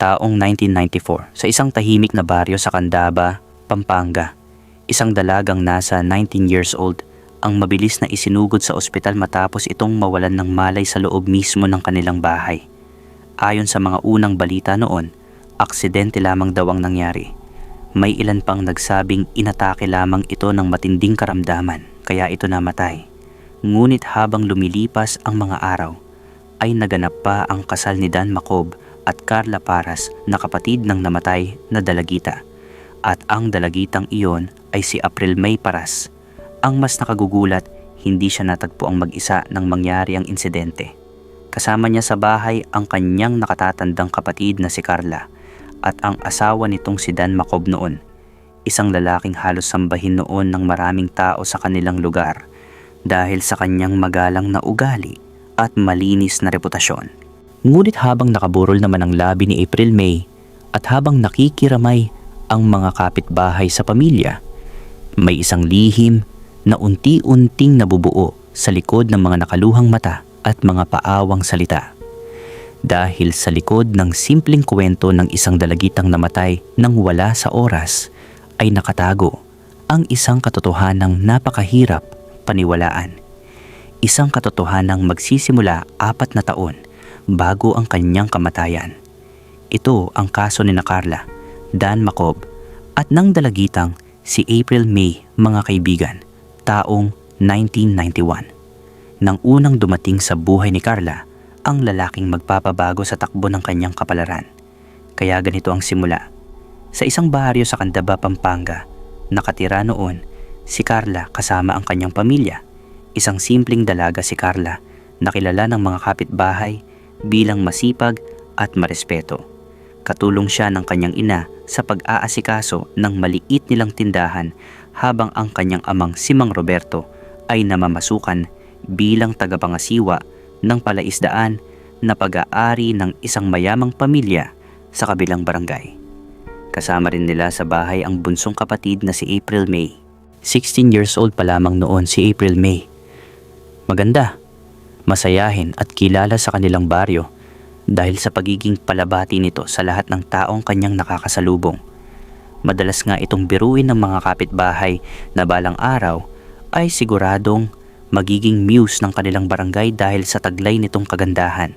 Taong 1994 sa isang tahimik na baryo sa Candaba, Pampanga. Isang dalagang nasa 19 years old ang mabilis na isinugod sa ospital matapos itong mawalan ng malay sa loob mismo ng kanilang bahay. Ayon sa mga unang balita noon, aksidente lamang daw ang nangyari. May ilan pang nagsabing inatake lamang ito ng matinding karamdaman kaya ito namatay. Ngunit habang lumilipas ang mga araw, ay naganap pa ang kasal ni Dan Macob at Carla Paras na kapatid ng namatay na dalagita. At ang dalagitang iyon ay si April May Paras. Ang mas nakagugulat, hindi siya natagpo ang mag-isa nang mangyari ang insidente. Kasama niya sa bahay ang kanyang nakatatandang kapatid na si Carla at ang asawa nitong si Dan Macob noon. Isang lalaking halos sambahin noon ng maraming tao sa kanilang lugar dahil sa kanyang magalang na ugali at malinis na reputasyon. Ngunit habang nakaburol naman ang labi ni April May at habang nakikiramay ang mga kapitbahay sa pamilya, may isang lihim na unti-unting nabubuo sa likod ng mga nakaluhang mata at mga paawang salita. Dahil sa likod ng simpleng kwento ng isang dalagitang namatay nang wala sa oras, ay nakatago ang isang katotohanang napakahirap paniwalaan. Isang katotohanang magsisimula 4 na taon bago ang kanyang kamatayan. Ito ang kaso ni Carla, Dan Macob at ng dalagitang si April May, mga kaibigan, taong 1991. Nang unang dumating sa buhay ni Carla, ang lalaking magpapabago sa takbo ng kanyang kapalaran. Kaya ganito ang simula. Sa isang baryo sa Candaba, Pampanga, nakatira noon si Carla kasama ang kanyang pamilya. Isang simpleng dalaga si Carla na kilala ng mga kapitbahay bilang masipag at marespeto. Katulong siya ng kanyang ina sa pag-aasikaso ng maliit nilang tindahan habang ang kanyang amang si Mang Roberto ay namamasukan bilang tagapangasiwa ng palaisdaan na pag-aari ng isang mayamang pamilya sa kabilang barangay. Kasama rin nila sa bahay ang bunsong kapatid na si April May. 16 years old pa lamang noon si April May. Maganda, masayahin at kilala sa kanilang baryo dahil sa pagiging palabati nito sa lahat ng taong kanyang nakakasalubong. Madalas nga itong biruin ng mga kapitbahay na balang araw ay siguradong magiging muse ng kanilang barangay dahil sa taglay nitong kagandahan.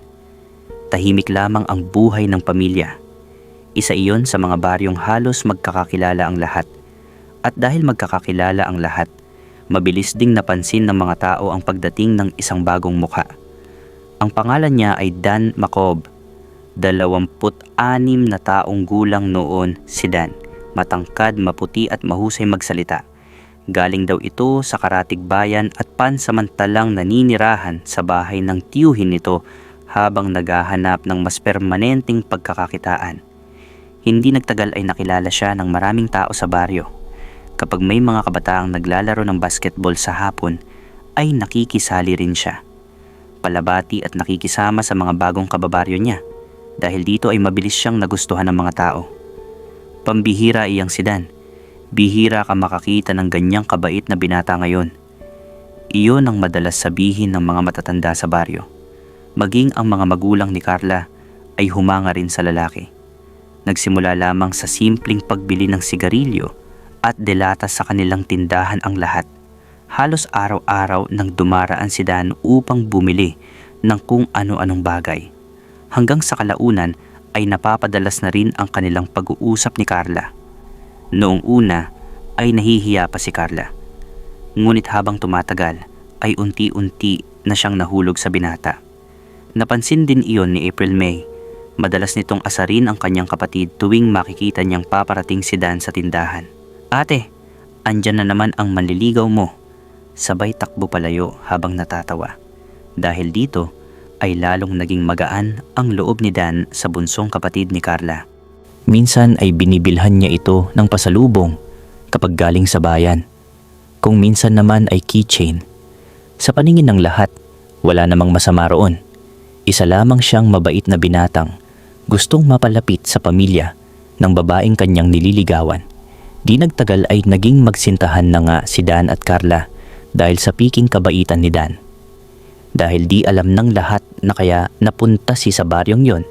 Tahimik lamang ang buhay ng pamilya. Isa iyon sa mga baryong halos magkakakilala ang lahat. At dahil magkakakilala ang lahat, mabilis ding napansin ng mga tao ang pagdating ng isang bagong mukha. Ang pangalan niya ay Dan Macob. 26 na taong gulang noon si Dan. Matangkad, maputi at mahusay magsalita. Galing daw ito sa karatig bayan at pansamantalang naninirahan sa bahay ng tiyuhin nito habang naghahanap ng mas permanenteng pagkakakitaan. Hindi nagtagal ay nakilala siya ng maraming tao sa baryo. Kapag may mga kabataang naglalaro ng basketball sa hapon, ay nakikisali rin siya. Palabati at nakikisama sa mga bagong kababaryo niya dahil dito ay mabilis siyang nagustuhan ng mga tao. Pambihira iyang si Dan. Bihira ka makakita ng ganyang kabait na binata ngayon. Iyon ang madalas sabihin ng mga matatanda sa baryo. Maging ang mga magulang ni Carla ay humanga rin sa lalaki. Nagsimula lamang sa simpleng pagbili ng sigarilyo at delata sa kanilang tindahan ang lahat. Halos araw-araw nang dumaraan si Dan upang bumili ng kung ano-anong bagay. Hanggang sa kalaunan ay napapadalas na rin ang kanilang pag-uusap ni Carla. Noong una ay nahihiya pa si Carla. Ngunit habang tumatagal ay unti-unti na siyang nahulog sa binata. Napansin din iyon ni April May. Madalas nitong asarin ang kanyang kapatid tuwing makikita niyang paparating si Dan sa tindahan. "Ate, andyan na naman ang manliligaw mo." Sabay takbo palayo habang natatawa. Dahil dito ay lalong naging magaan ang loob ni Dan sa bunsong kapatid ni Carla. Minsan ay binibilhan niya ito ng pasalubong kapag galing sa bayan. Kung minsan naman ay keychain. Sa paningin ng lahat, wala namang masama roon. Isa lamang siyang mabait na binatang gustong mapalapit sa pamilya ng babaeng kanyang nililigawan. Di nagtagal ay naging magsintahan na nga si Dan at Carla dahil sa piking kabaitan ni Dan. Dahil di alam ng lahat na kaya napunta si sa baryong yon,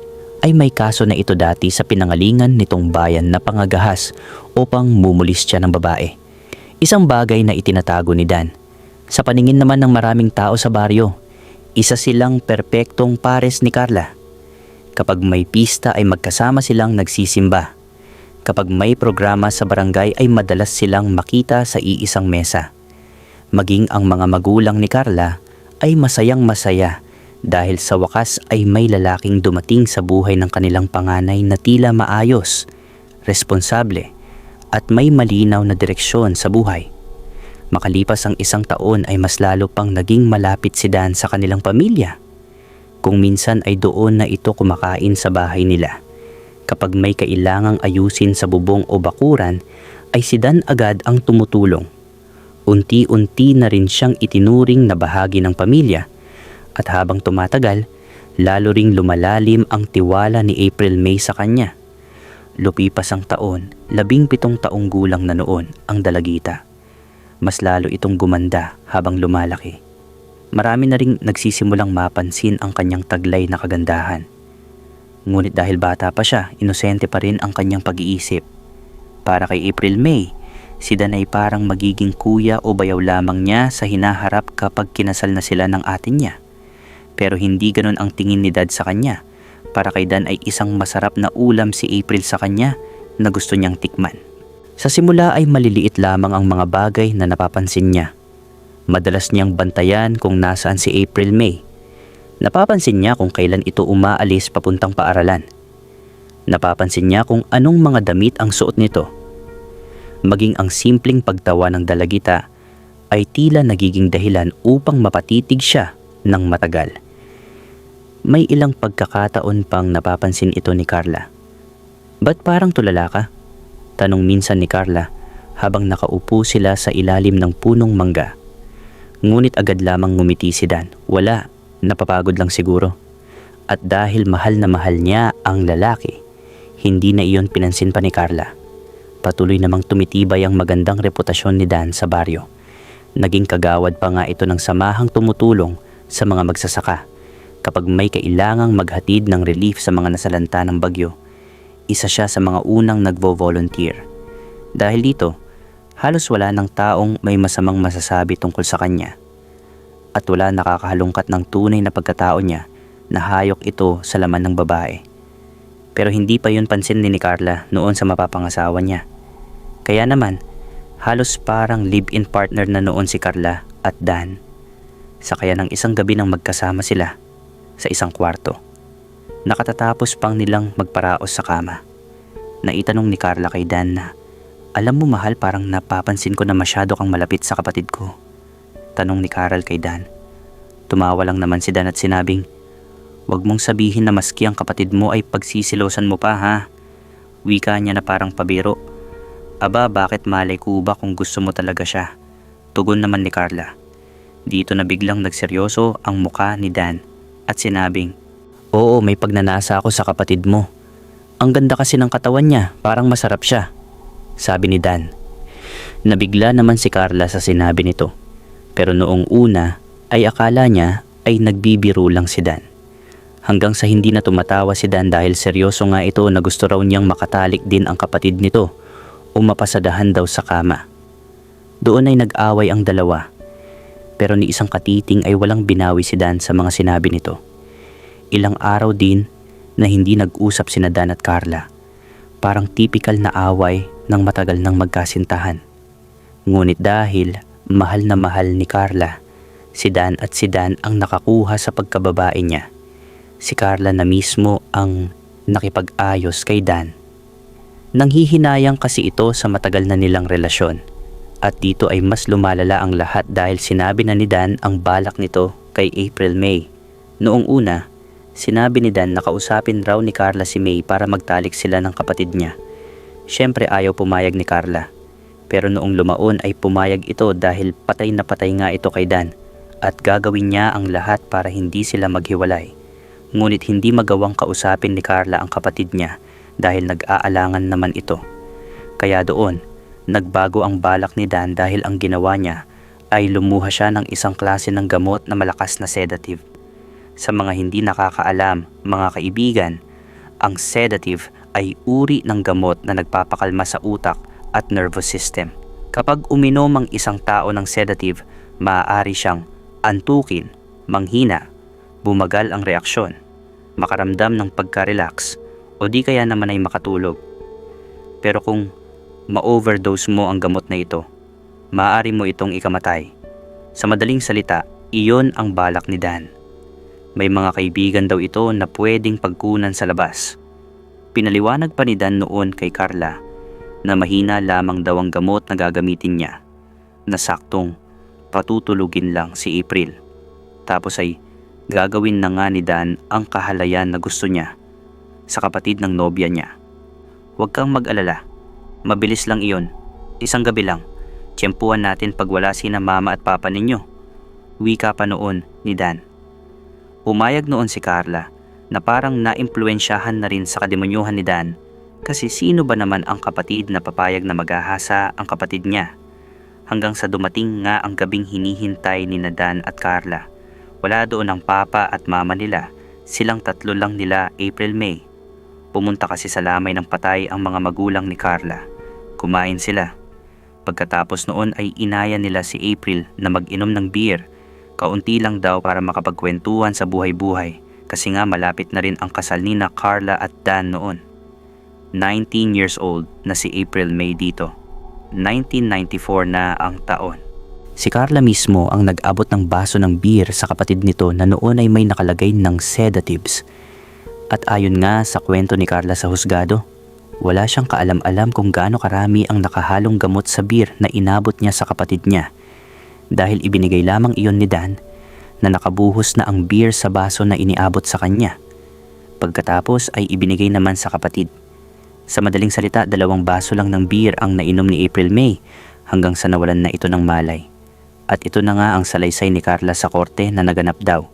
ay may kaso na ito dati sa pinangalingan nitong bayan na pangagahas upang mumulis siya ng babae. Isang bagay na itinatago ni Dan. Sa paningin naman ng maraming tao sa baryo, isa silang perpektong pares ni Carla. Kapag may pista ay magkasama silang nagsisimba. Kapag may programa sa barangay ay madalas silang makita sa iisang mesa. Maging ang mga magulang ni Carla ay masayang masaya dahil sa wakas ay may lalaking dumating sa buhay ng kanilang panganay na tila maayos, responsable at may malinaw na direksyon sa buhay. Makalipas ang isang taon ay mas lalo pang naging malapit si Dan sa kanilang pamilya. Kung minsan ay doon na ito kumakain sa bahay nila. Kapag may kailangang ayusin sa bubong o bakuran ay si Dan agad ang tumutulong. Unti-unti na rin siyang itinuring na bahagi ng pamilya. At habang tumatagal, lalo ring lumalalim ang tiwala ni April May sa kanya. Lupipas ang taon, 17 taong gulang na noon ang dalagita. Mas lalo itong gumanda habang lumalaki. Marami na ring nagsisimulang mapansin ang kanyang taglay na kagandahan. Ngunit dahil bata pa siya, inosente pa rin ang kanyang pag-iisip. Para kay April May, si Dan ay parang magiging kuya o bayaw lamang niya sa hinaharap kapag kinasal na sila ng atin niya. Pero hindi ganun ang tingin ni Dad sa kanya. Para kay Dan ay isang masarap na ulam si April sa kanya na gusto niyang tikman. Sa simula ay maliliit lamang ang mga bagay na napapansin niya. Madalas niyang bantayan kung nasaan si April May. Napapansin niya kung kailan ito umaalis papuntang paaralan. Napapansin niya kung anong mga damit ang suot nito. Maging ang simpleng pagtawa ng dalagita ay tila nagiging dahilan upang mapatitig siya ng matagal. May ilang pagkakataon pang napapansin ito ni Carla. "Ba't parang tulala ka?" tanong minsan ni Carla habang nakaupo sila sa ilalim ng punong mangga. Ngunit agad lamang ngumiti si Dan. Wala, napapagod lang siguro. At dahil mahal na mahal niya ang lalaki, hindi na iyon pinansin pa ni Carla. Patuloy namang tumitibay ang magandang reputasyon ni Dan sa baryo. Naging kagawad pa nga ito ng samahang tumutulong sa mga magsasaka. Kapag may kailangang maghatid ng relief sa mga nasalanta ng bagyo, isa siya sa mga unang nagvo-volunteer. Dahil dito, halos wala ng taong may masamang masasabi tungkol sa kanya. At wala nakakahalungkat ng tunay na pagkatao niya na hayok ito sa laman ng babae. Pero hindi pa yun pansin ni Carla noon sa mapapangasawa niya. Kaya naman, halos parang live-in partner na noon si Carla at Dan. Sa kaya ng isang gabi nang magkasama sila sa isang kwarto. Nakatatapos pang nilang magparaos sa kama. Naitanong ni Carla kay Dan na, "Alam mo mahal, parang napapansin ko na masyado kang malapit sa kapatid ko." Tanong ni Carl kay Dan. Tumawa lang naman si Dan at sinabing, "Huwag mong sabihin na maski ang kapatid mo ay pagsisilosan mo pa ha." Wika niya na parang pabiro. "Aba, bakit malay ko ba kung gusto mo talaga siya?" Tugon naman ni Carla. Dito na biglang nagseryoso ang muka ni Dan at sinabing, "Oo, may pagnanasa ako sa kapatid mo. Ang ganda kasi ng katawan niya, parang masarap siya," sabi ni Dan. Nabigla naman si Carla sa sinabi nito. Pero noong una ay akala niya ay nagbibiro lang si Dan. Hanggang sa hindi na tumatawa si Dan dahil seryoso nga ito na gusto raw niyang makatalik din ang kapatid nito o mapasadahan daw sa kama. Doon ay nag-away ang dalawa. Pero ni isang katiting ay walang binawi si Dan sa mga sinabi nito. Ilang araw din na hindi nag-usap sina Dan at Carla. Parang typical na away ng matagal nang magkasintahan. Ngunit dahil mahal na mahal ni Carla, si Dan ang nakakuha sa pagkababae niya. Si Carla na mismo ang nakipag-ayos kay Dan. Nanghihinayang kasi ito sa matagal na nilang relasyon. At dito ay mas lumalala ang lahat dahil sinabi na ni Dan ang balak nito kay April May. Noong una, sinabi ni Dan na kausapin raw ni Carla si May para magtalik sila ng kapatid niya. Siyempre ayaw pumayag ni Carla. Pero noong lumaon ay pumayag ito dahil patay na patay nga ito kay Dan at gagawin niya ang lahat para hindi sila maghiwalay. Ngunit hindi magawang kausapin ni Carla ang kapatid niya dahil nag-aalangan naman ito. Kaya doon, nagbago ang balak ni Dan dahil ang ginawa niya ay lumuha siya ng isang klase ng gamot na malakas na sedative. Sa mga hindi nakakaalam, mga kaibigan, Ang sedative ay uri ng gamot na nagpapakalma sa utak at nervous system. Kapag uminom ang isang tao ng sedative, maaari siyang antukin, manghina, bumagal ang reaksyon, makaramdam ng pagka-relax, o di kaya naman ay makatulog. Pero kung ma-overdose mo ang gamot na ito, maaari mo itong ikamatay. Sa madaling salita, iyon ang balak ni Dan. May mga kaibigan daw ito na pwedeng pagkunan sa labas. Pinaliwanag pa ni Dan noon kay Carla na mahina lamang daw ang gamot na gagamitin niya, na saktong patutulugin lang si April. Tapos ay gagawin na nga ni Dan ang kahalayan na gusto niya sa kapatid ng nobya niya. Huwag kang mag-alala, mabilis lang iyon, isang gabi lang, tiyempuhan natin pag wala sina mama at papa ninyo. Wika pa noon ni Dan. Umayag noon si Carla na parang naimpluwensyahan na rin sa kademonyuhan ni Dan, kasi sino ba naman ang kapatid na papayag na maghahasa ang kapatid niya? Hanggang sa dumating nga ang gabing hinihintay ni Dan at Carla. Wala doon ang papa at mama nila, silang tatlo lang nila, April, May. Pumunta kasi sa lamay ng patay ang mga magulang ni Carla. Kumain sila. Pagkatapos noon ay inaya nila si April na mag-inom ng beer. Kaunti lang daw para makapagkwentuhan sa buhay-buhay, kasi nga malapit na rin ang kasal ni na Carla at Dan noon. 19 years old na si April May dito. 1994 na ang taon. Si Carla mismo ang nag-abot ng baso ng beer sa kapatid nito na noon ay may nakalagay ng sedatives. At ayon nga sa kwento ni Carla sa husgado, wala siyang kaalam-alam kung gaano karami ang nakahalong gamot sa beer na inabot niya sa kapatid niya. Dahil ibinigay lamang iyon ni Dan na nakabuhos na ang beer sa baso na iniabot sa kanya. Pagkatapos ay ibinigay naman sa kapatid. Sa madaling salita, 2 baso lang ng beer ang nainom ni April May hanggang sa nawalan na ito ng malay. At ito na nga ang salaysay ni Carla sa korte na naganap daw.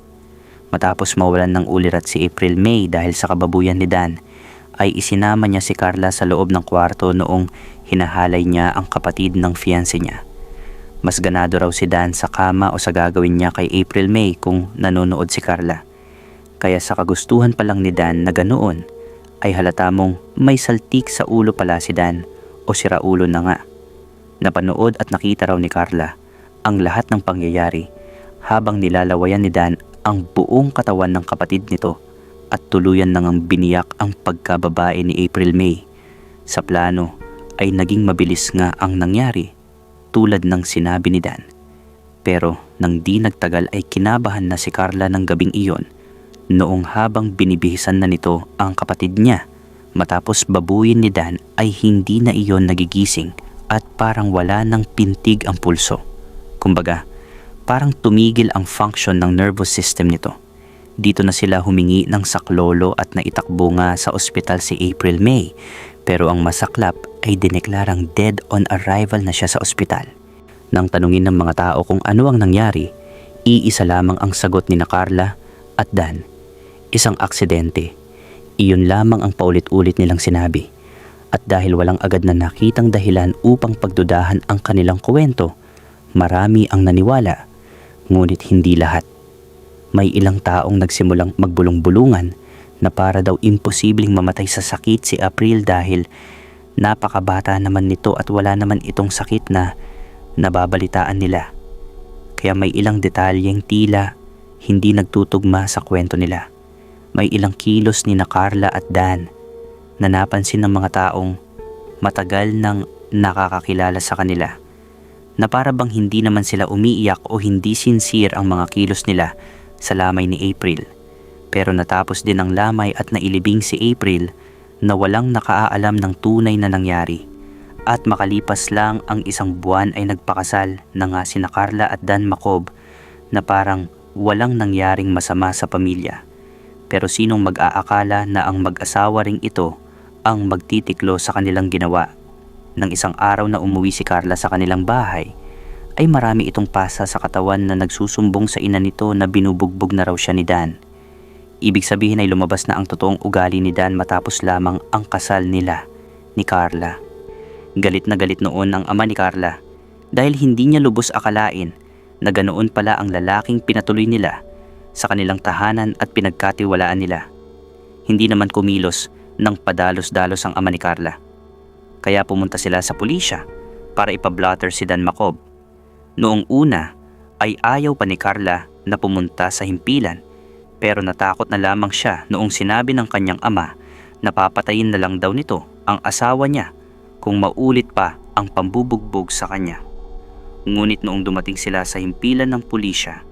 Matapos mawalan ng ulirat si April May dahil sa kababuyan ni Dan, ay isinama niya si Carla sa loob ng kwarto noong hinahalay niya ang kapatid ng fiancé niya. Mas ganado raw si Dan sa kama o sa gagawin niya kay April May kung nanonood si Carla. Kaya sa kagustuhan pa lang ni Dan na ganoon, ay halata mong may saltik sa ulo pala si Dan o siraulo na nga. Napanood at nakita raw ni Carla ang lahat ng pangyayari habang nilalawayan ni Dan ang buong katawan ng kapatid nito at tuluyan nang biniyak ang pagkababae ni April May. Sa plano ay naging mabilis nga ang nangyari, tulad ng sinabi ni Dan. Pero nang di nagtagal ay kinabahan na si Carla ng gabing iyon noong habang binibihisan na nito ang kapatid niya. Matapos babuyin ni Dan ay hindi na iyon nagigising at parang wala ng pintig ang pulso. Kumbaga, parang tumigil ang function ng nervous system nito. Dito na sila humingi ng saklolo at naitakbo nga sa ospital si April May. Pero ang masaklap ay dineklarang dead on arrival na siya sa ospital. Nang tanungin ng mga tao kung ano ang nangyari, iisa lamang ang sagot ni na Carla at Dan. Isang aksidente. Iyon lamang ang paulit-ulit nilang sinabi. At dahil walang agad na nakitang dahilan upang pagdudahan ang kanilang kwento, marami ang naniwala, ngunit hindi lahat. May ilang taong nagsimulang magbulong-bulungan na para daw imposibleng mamatay sa sakit si April dahil napakabata naman nito at wala naman itong sakit na nababalitaan nila. Kaya may ilang detalyeng tila hindi nagtutugma sa kwento nila. May ilang kilos ni na Carla at Dan na napansin ng mga taong matagal nang nakakakilala sa kanila, na para bang hindi naman sila umiiyak o hindi sincere ang mga kilos nila sa lamay ni April. Pero natapos din ang lamay at nailibing si April na walang nakaalam ng tunay na nangyari. At makalipas lang ang 1 buwan ay nagpakasal na nga sina Carla at Dan Macob na parang walang nangyaring masama sa pamilya. Pero sinong mag-aakala na ang mag-asawa ring ito ang magtitiklo sa kanilang ginawa. Nang isang araw na umuwi si Carla sa kanilang bahay, ay marami itong pasa sa katawan na nagsusumbong sa ina nito na binubugbog na raw siya ni Dan. Ibig sabihin ay lumabas na ang totoong ugali ni Dan matapos lamang ang kasal nila ni Carla. Galit na galit noon ang ama ni Carla dahil hindi niya lubos akalain na ganoon pala ang lalaking pinatuloy nila sa kanilang tahanan at pinagkatiwalaan nila. Hindi naman kumilos ng padalos-dalos ang ama ni Carla. Kaya pumunta sila sa pulisya para ipablotter si Dan Macob. Noong una ay ayaw pa ni Carla na pumunta sa himpilan, pero natakot na lamang siya noong sinabi ng kanyang ama na papatayin na lang daw nito ang asawa niya kung maulit pa ang pambubugbog sa kanya. Ngunit noong dumating sila sa himpilan ng pulisya,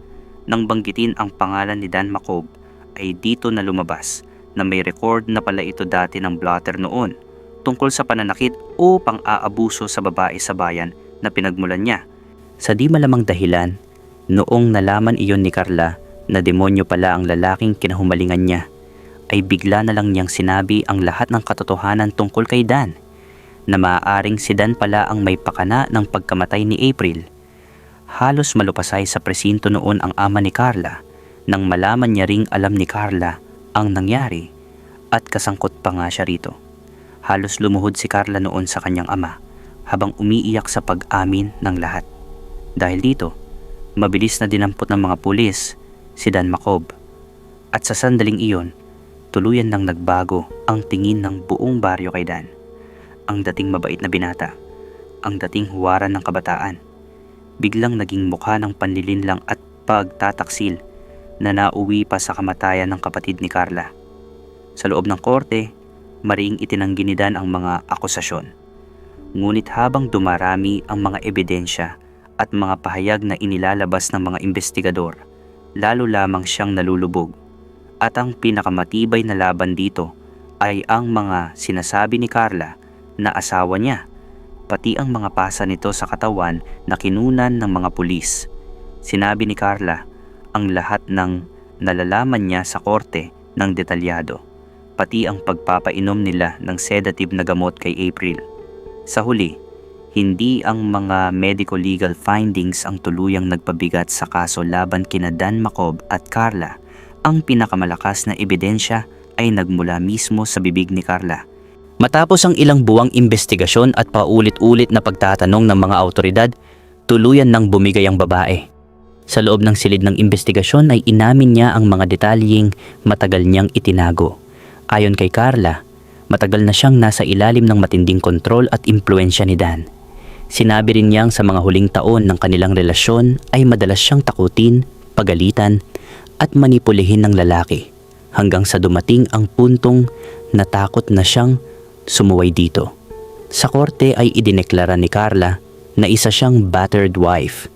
nang banggitin ang pangalan ni Dan Macob, ay dito na lumabas na may record na pala ito dati ng blotter noon tungkol sa pananakit o pang-aabuso sa babae sa bayan na pinagmulan niya. Sa di malamang dahilan, noong nalaman iyon ni Carla na demonyo pala ang lalaking kinahumalingan niya, ay bigla na lang niyang sinabi ang lahat ng katotohanan tungkol kay Dan, na maaaring si Dan pala ang may pakana ng pagkamatay ni April. Halos malupasay sa presinto noon ang ama ni Carla nang malaman niya ring alam ni Carla ang nangyari at kasangkot pa nga siya rito. Halos lumuhod si Carla noon sa kanyang ama habang umiiyak sa pag-amin ng lahat. Dahil dito, mabilis na dinampot ng mga pulis si Dan Macob. At sa sandaling iyon, tuluyan nang nagbago ang tingin ng buong baryo kay Dan. Ang dating mabait na binata, ang dating huwaran ng kabataan, biglang naging mukha ng panlilinlang at pagtataksil na nauwi pa sa kamatayan ng kapatid ni Carla. Sa loob ng korte, mariing itinanggi ni Dan ang mga akusasyon. Ngunit habang dumarami ang mga ebidensya at mga pahayag na inilalabas ng mga investigador, lalo lamang siyang nalulubog. At ang pinakamatibay na laban dito ay ang mga sinasabi ni Carla na asawa niya, pati ang mga pasa nito sa katawan na kinunan ng mga pulis. Sinabi ni Carla ang lahat ng nalalaman niya sa korte ng detalyado, pati ang pagpapainom nila ng sedative na gamot kay April. Sa huli, hindi ang mga medico-legal findings ang tuluyang nagpabigat sa kaso laban kina Dan Macob at Carla. Ang pinakamalakas na ebidensya ay nagmula mismo sa bibig ni Carla. Matapos ang ilang buwang investigasyon at paulit-ulit na pagtatanong ng mga awtoridad, tuluyan nang bumigay ang babae. Sa loob ng silid ng investigasyon ay inamin niya ang mga detalyeng matagal niyang itinago. Ayon kay Carla, matagal na siyang nasa ilalim ng matinding kontrol at impluensya ni Dan. Sinabi rin niyang sa mga huling taon ng kanilang relasyon ay madalas siyang takutin, pagalitan, at manipulihin ng lalaki hanggang sa dumating ang puntong natakot na siyang sumuway dito. Sa korte ay idineklara ni Carla na isa siyang battered wife.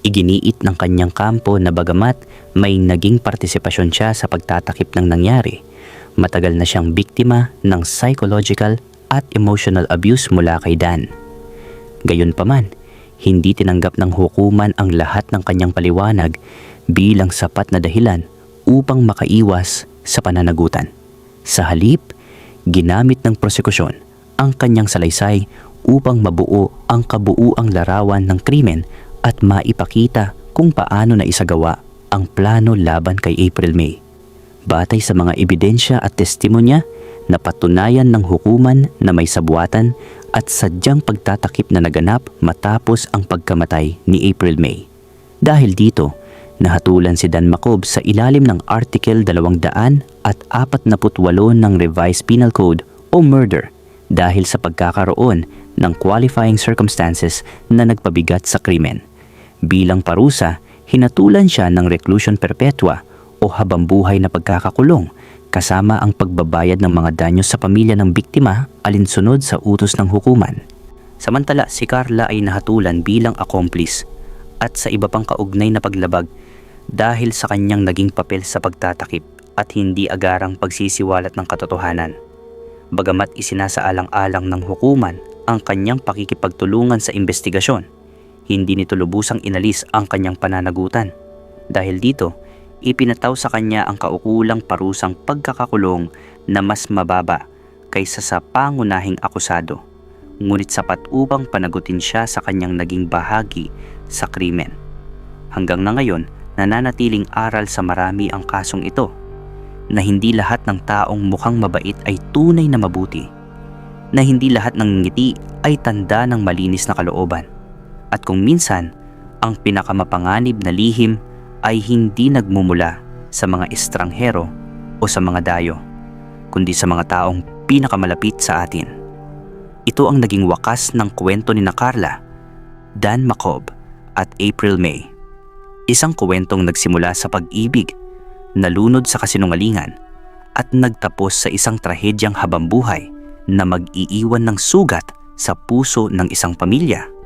Iginiit ng kanyang kampo na bagamat may naging partisipasyon siya sa pagtatakip ng nangyari, matagal na siyang biktima ng psychological at emotional abuse mula kay Dan. Gayunpaman, hindi tinanggap ng hukuman ang lahat ng kanyang paliwanag bilang sapat na dahilan upang makaiwas sa pananagutan. Sa halip, ginamit ng prosekusyon ang kanyang salaysay upang mabuo ang kabuuang larawan ng krimen at maipakita kung paano na isagawa ang plano laban kay April May. Batay sa mga ebidensya at testimonya, napatunayan ng hukuman na may sabuatan at sadyang pagtatakip na naganap matapos ang pagkamatay ni April May. Dahil dito, nahatulan si Dan Macob sa ilalim ng Article 248 ng Revised Penal Code o murder dahil sa pagkakaroon ng qualifying circumstances na nagpabigat sa krimen. Bilang parusa, hinatulan siya ng reclusion perpetua o habambuhay na pagkakakulong kasama ang pagbabayad ng mga danyo sa pamilya ng biktima alinsunod sa utos ng hukuman. Samantala, si Carla ay nahatulan bilang accomplice at sa iba pang kaugnay na paglabag dahil sa kanyang naging papel sa pagtatakip at hindi agarang pagsisiwalat ng katotohanan. Bagamat isinasaalang-alang ng hukuman ang kanyang pakikipagtulungan sa investigasyon, hindi nito lubusang inalis ang kanyang pananagutan. Dahil dito, ipinataw sa kanya ang kaukulang parusang pagkakakulong na mas mababa kaysa sa pangunahing akusado, ngunit sapat upang panagutin siya sa kanyang naging bahagi sa krimen. Hanggang na ngayon, nananatiling aral sa marami ang kasong ito, na hindi lahat ng taong mukhang mabait ay tunay na mabuti, na hindi lahat ng ngiti ay tanda ng malinis na kalooban, at kung minsan, ang pinakamapanganib na lihim ay hindi nagmumula sa mga estranghero o sa mga dayo, kundi sa mga taong pinakamalapit sa atin. Ito ang naging wakas ng kwento ni Carla, Dan Macob at April May. Isang kwentong nagsimula sa pag-ibig, nalunod sa kasinungalingan, at nagtapos sa isang trahedyang habambuhay na mag-iiwan ng sugat sa puso ng isang pamilya.